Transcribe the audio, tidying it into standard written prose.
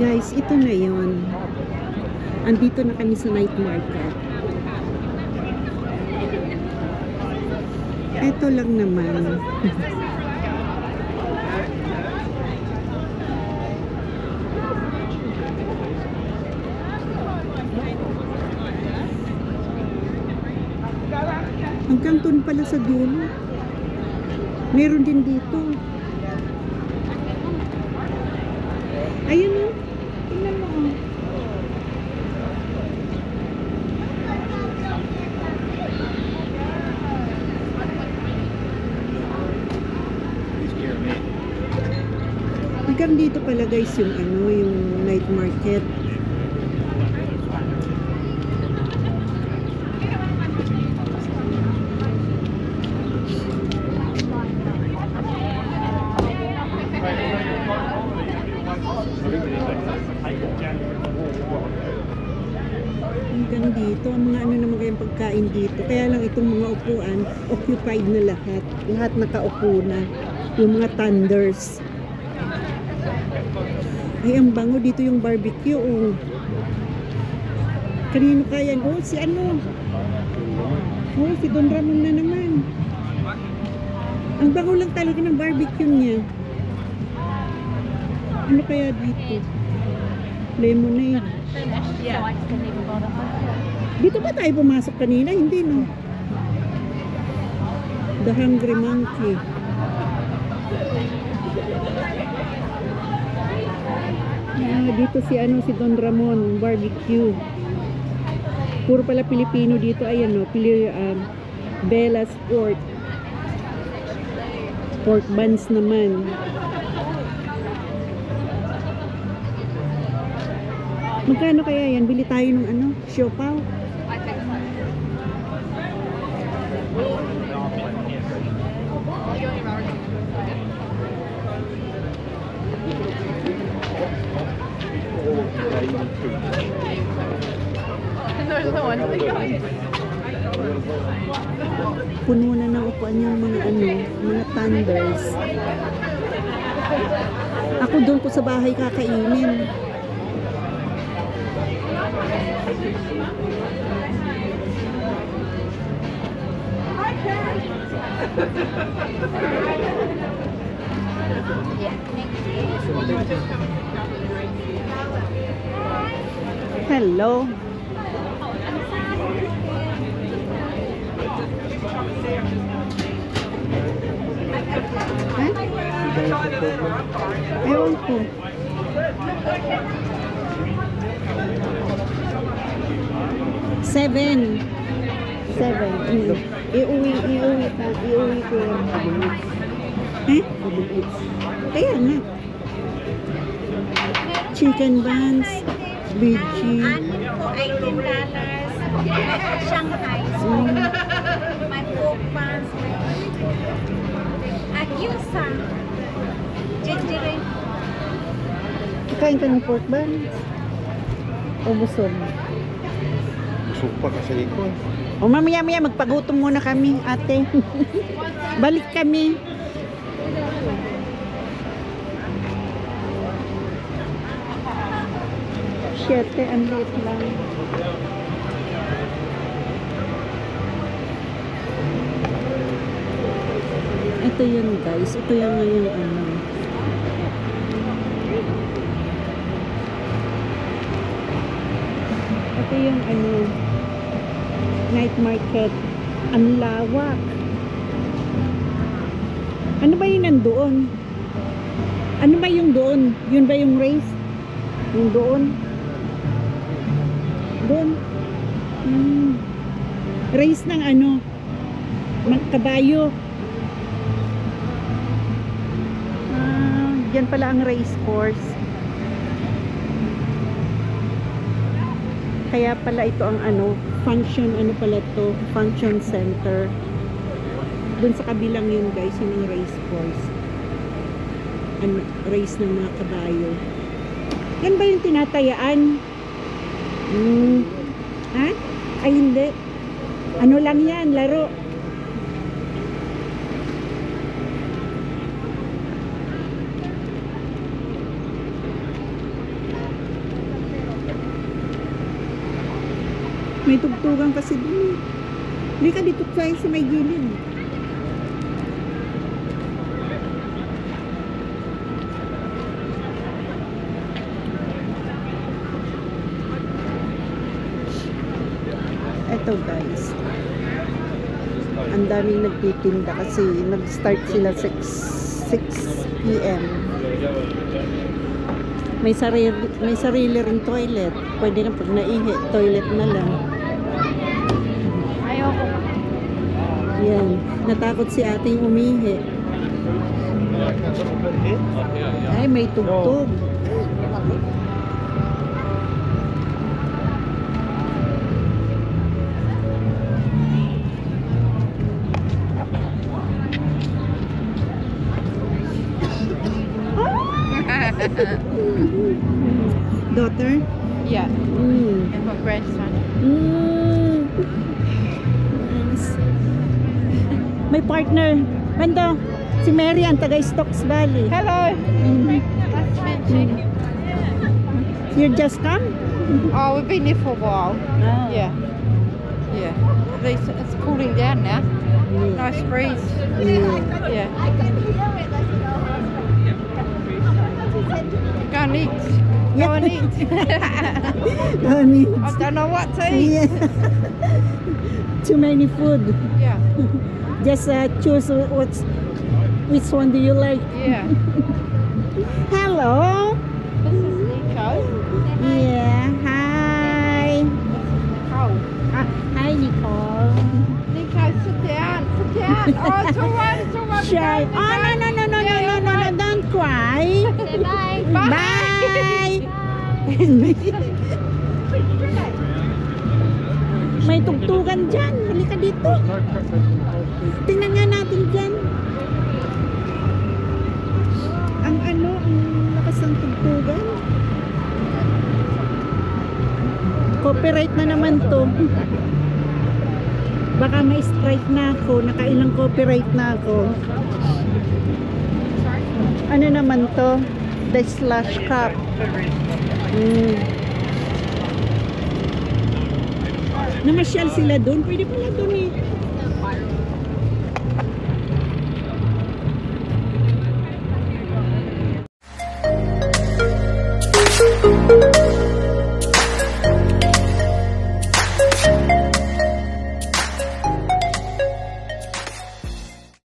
Guys, ito na yon. Andito na kami sa night market. Ito lang naman. Hanggang doon pala sa dulo. Meron din dito. Ayun o. Tingnan mo o. Hanggang dito pala guys yung ano, yung night market. Hanggang dito, ang mga ano naman kayang pagkain dito. Kaya lang itong mga upuan, occupied na lahat. Lahat nakaupo na. Yung mga tenders. Ay, ang bango dito yung barbecue. Oh. Kanino kaya? Oh, si ano? Oh, si Don Ramon na naman. Ang bango lang talaga ng barbecue niya. Ano kaya dito? Lemonade. Dito ba tayo pumasok kanina? Hindi, no? The Hungry Monkey. Dito si ano, si Don Ramon barbecue. Puro pala Pilipino dito. Ayan, no? Bella's Pork. Pork buns naman. Magkano kaya yan? Bili tayo ng ano? Siopaw. Puno na ng upuan yung mga ano, mga tenders. Ako doon ko sa bahay kakainin. Hello. Ewan ko. Seven. Iuwi ko yan. Kaya nga. Chicken buns, BG. Anin po ay $10. Shanghai. May pork buns. At yusa. Ginger. Kain ka ng pork buns? O busog? Busog pa kasi ko. O mamaya magpagutom muna kami, ate. Balik kami. Siyete, ang liit lang. Ito yun guys. Ito yung ngayong ano. Ito yung ano. Night market. Ang lawak. Ano ba yung nandoon? Ano ba yung doon? Yun ba yung race? Yung doon? Doon? Race ng ano? Kabayo. Diyan pala ang race course. Kaya pala ito ang ano, function, ano pala to, function center. Doon sa kabilang yun guys, yun ang race course. Ano, race ng mga kabayo. Yan ba yung tinatayaan? Ha? Ay hindi. Ano lang yan, laro. May tugtugan kasi dun. Hindi ka dito tayo sa may gilid. Eto guys. Ang daming nagtitinda kasi nag-start sila 6 p.m. May sarili ring toilet. Pwede na pag naihi, toilet na lang. Ayoko. Yan. Natakot si ating umihi. Ay, may tugtog. Daughter? Yeah, Mm. and my grandson. Mm. Nice. May partner. Banda, si Mary ang taga Stokes Valley. Hello. Mm. Nice to meet you. You just come? Oh, we've been here for a while. Oh. Yeah. Yeah. At least it's cooling down now. Nice breeze. Yeah. Yeah. Go and eat. Go and eat. I mean, I don't know what to eat. yeah. Too many food. Yeah. Just choose which one do you like. Yeah. Hello. This is Nico. Yeah. Hi. Nicole. Hi, Nicole. Nico, sit down. Sit down. Oh, it's all right. It's all right. Shy. Nico. Oh, no. Don't cry. Say bye. Bye. May tugtugan dyan. Halika dito. Tingnan nga natin dyan. Ang lakas ng tugtugan. Copyright na naman to. Baka may strike na ako. Nakailang copyright na ako. Ano naman to? The Slash Cup. Namasyal sila doon. Pwede pala doon eh.